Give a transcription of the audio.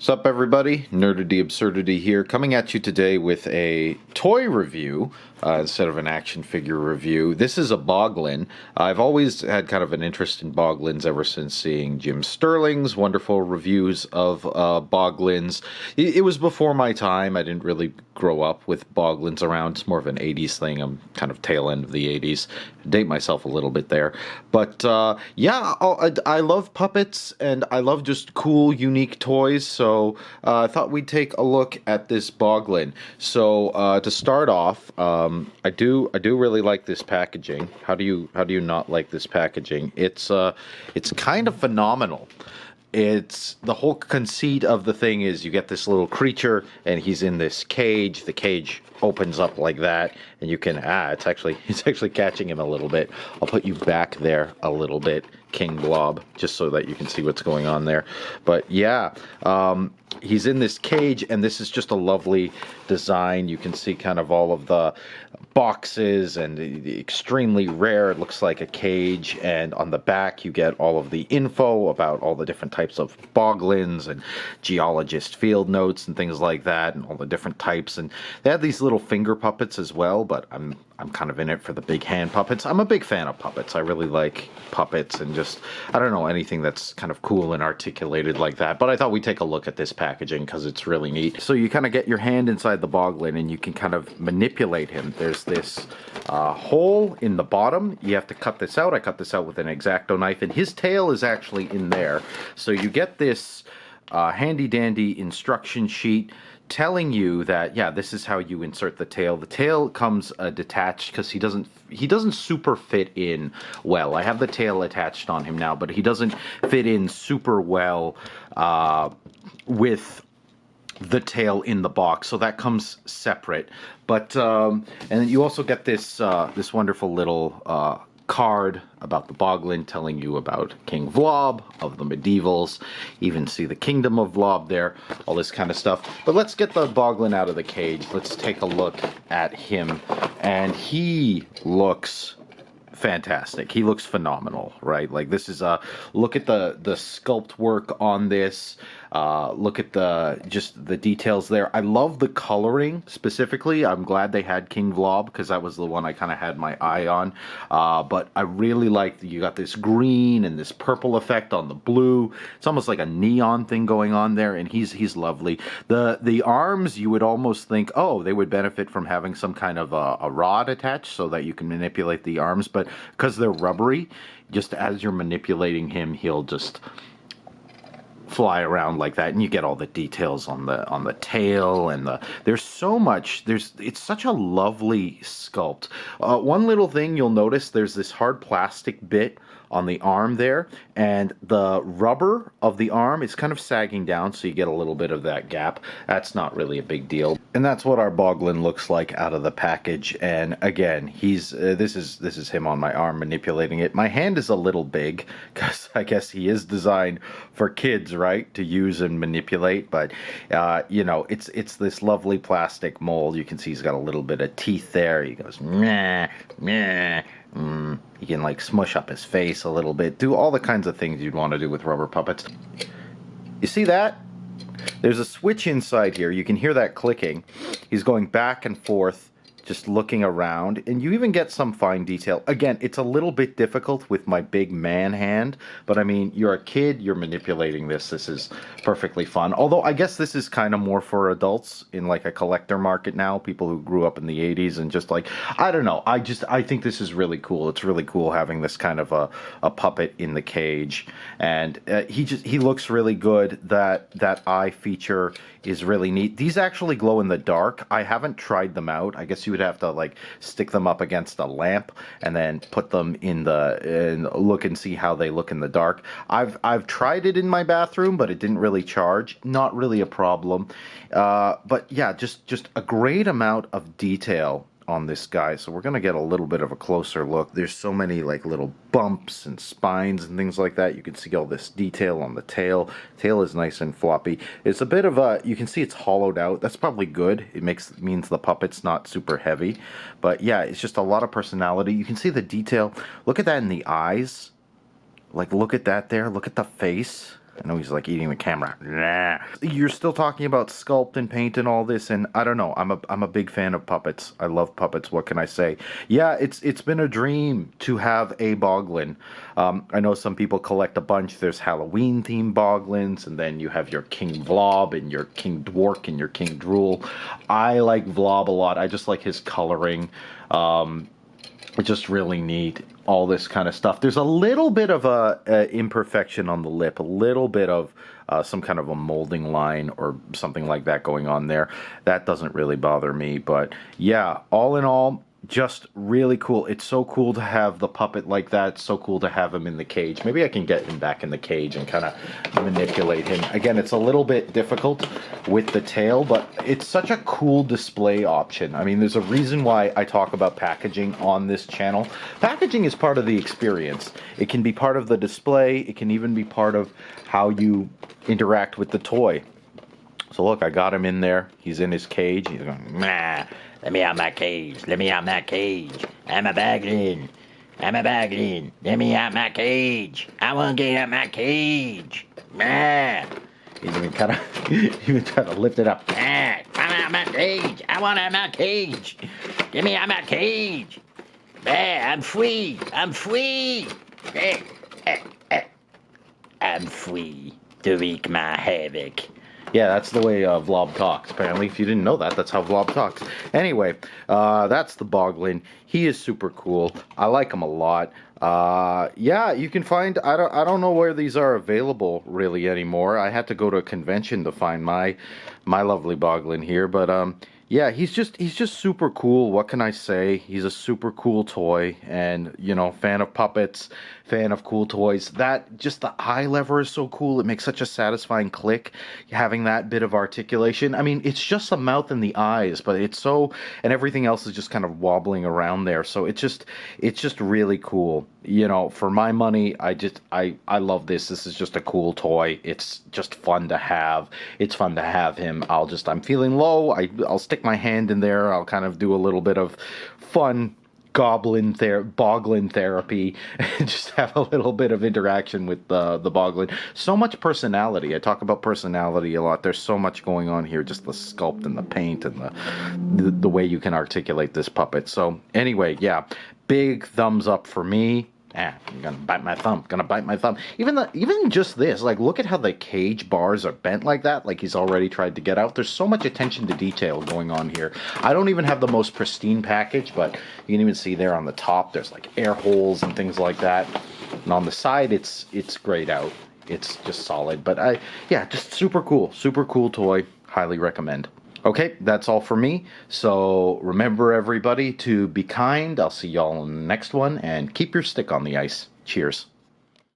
What's up, everybody? Nerdity Absurdity here, coming at you today with a toy review instead of an action figure review. This is a Boglin. I've always had kind of an interest in Boglins ever since seeing Jim Sterling's wonderful reviews of Boglins. It was before my time. I didn't really grow up with Boglins around. It's more of an 80s thing. I'm kind of tail end of the 80s. Date myself a little bit there. But yeah, I love puppets and I love just cool, unique toys. So I thought we'd take a look at this Boglin. So to start off, I do really like this packaging. How do you not like this packaging? It's kind of phenomenal. It's the whole conceit of the thing is you get this little creature and he's in this cage. The cage opens up like that, and you can it's actually catching him a little bit. I'll put you back there a little bit, King Vlogg, just so that you can see what's going on there. But yeah, he's in this cage, and this is just a lovely design. You can see kind of all of the boxes and extremely rare. It looks like a cage, and on the back you get all of the info about all the different types of boglins and geologist field notes and things like that, and all the different types. And they have these little finger puppets as well, but I'm kind of in it for the big hand puppets. I'm a big fan of puppets. I really like puppets and just, I don't know, anything that's kind of cool and articulated like that. But I thought we'd take a look at this packaging because it's really neat. So you kind of get your hand inside the Boglin and you can kind of manipulate him. There's this hole in the bottom. You have to cut this out. I cut this out with an X-Acto knife, and his tail is actually in there. So you get this handy dandy instruction sheet telling you that, yeah, this is how you insert the tail. The tail comes detached because he doesn't super fit in well. I have the tail attached on him now, but he doesn't fit in super well with the tail in the box, so that comes separate. But and then you also get this this wonderful little card about the Boglin telling you about King Vlogg of the medievals. Even see the kingdom of Vlobb there, all this kind of stuff. But let's get the Boglin out of the cage. Let's take a look at him, and he looks fantastic. He looks phenomenal, right? Like, this is look at the sculpt work on this. Look at just the details there. I love the coloring specifically. I'm glad they had King Vlogg because that was the one I kind of had my eye on. But I really like you got this green and this purple effect on the blue. It's almost like a neon thing going on there, and he's lovely. The arms, you would almost think, oh, they would benefit from having some kind of a rod attached so that you can manipulate the arms, but because they're rubbery, just as you're manipulating him, he'll just fly around like that, and you get all the details on the tail and there's so much. It's such a lovely sculpt. One little thing you'll notice, there's this hard plastic bit on the arm there, and the rubber of the arm is kind of sagging down, so you get a little bit of that gap. That's not really a big deal, and that's what our Boglin looks like out of the package. And again, he's this is him on my arm manipulating it. My hand is a little big because I guess he is designed for kids, right, to use and manipulate. But you know, it's this lovely plastic mold. You can see he's got a little bit of teeth there. He goes meh meh. He can like smush up his face a little bit, do all the kinds of things you'd want to do with rubber puppets. You see that? There's a switch inside here. You can hear that clicking. He's going back and forth, just looking around, and you even get some fine detail. Again, it's a little bit difficult with my big man hand, but I mean, you're a kid, you're manipulating this. This is perfectly fun. Although I guess this is kind of more for adults in like a collector market now, people who grew up in the 80s and just like, I don't know. I think this is really cool. It's really cool having this kind of a puppet in the cage, and he looks really good. That eye feature is really neat. These actually glow in the dark. I haven't tried them out. I guess you would have to like stick them up against a lamp and then put them in and look and see how they look in the dark. I've tried it in my bathroom, but it didn't really charge. Not really a problem. But yeah, just a great amount of detail on this guy. So we're going to get a little bit of a closer look. There's so many like little bumps and spines and things like that. You can see all this detail on the tail. Tail is nice and floppy. It's a bit of you can see it's hollowed out. That's probably good. It means the puppet's not super heavy. But yeah, it's just a lot of personality. You can see the detail. Look at that in the eyes. Like, look at that there. Look at the face. I know he's like eating the camera. Nah. You're still talking about sculpt and paint and all this, and I don't know. I'm a big fan of puppets. I love puppets. What can I say? Yeah, it's been a dream to have a Boglin. I know some people collect a bunch. There's Halloween themed Boglins, and then you have your King Vlogg and your King Dwark and your King Drool. I like Vlobb a lot. I just like his coloring. It's just really neat, all this kind of stuff. There's a little bit of a imperfection on the lip, a little bit of some kind of a molding line or something like that going on there. That doesn't really bother me, but yeah, all in all, just really cool. It's so cool to have the puppet like that. It's so cool to have him in the cage. Maybe I can get him back in the cage and kind of manipulate him. Again, it's a little bit difficult with the tail, but it's such a cool display option. I mean, there's a reason why I talk about packaging on this channel. Packaging is part of the experience. It can be part of the display. It can even be part of how you interact with the toy. So look, I got him in there. He's in his cage. He's going, nah. Let me out my cage. Let me out my cage. I'm a Boglin. I'm a Boglin. Let me out my cage. I want to get out my cage. Ah. He's even kind of, even trying to lift it up. Ah. I'm out my cage. I want out my cage. Get me out my cage. Ah. I'm free. I'm free. I'm free to wreak my havoc. Yeah, that's the way Vlobb talks. Apparently, if you didn't know that, that's how Vlobb talks. Anyway, that's the Boglin. He is super cool. I like him a lot. Yeah, you can find. I don't know where these are available really anymore. I had to go to a convention to find my lovely Boglin here, but yeah, he's just super cool. What can I say? He's a super cool toy, and you know, fan of puppets, fan of cool toys. That just the eye lever is so cool. It makes such a satisfying click, having that bit of articulation. I mean, it's just the mouth and the eyes, but it's so, and everything else is just kind of wobbling around there. So it's just really cool. You know, for my money, I love this. This is just a cool toy. It's just fun to have. It's fun to have him. I'm feeling low. I'll stick my hand in there. I'll kind of do a little bit of fun Boglin therapy and just have a little bit of interaction with the Boglin. So much personality. I talk about personality a lot. There's so much going on here, just the sculpt and the paint and the way you can articulate this puppet. So anyway, yeah, big thumbs up for me. I'm gonna bite my thumb. Even just this, like, look at how the cage bars are bent like that. Like he's already tried to get out. There's so much attention to detail going on here. I don't even have the most pristine package, but you can even see there on the top, there's like air holes and things like that. And on the side, it's grayed out. It's just solid. But yeah, just super cool toy. Highly recommend. Okay, that's all for me. So remember, everybody, to be kind. I'll see y'all in the next one, and keep your stick on the ice. Cheers.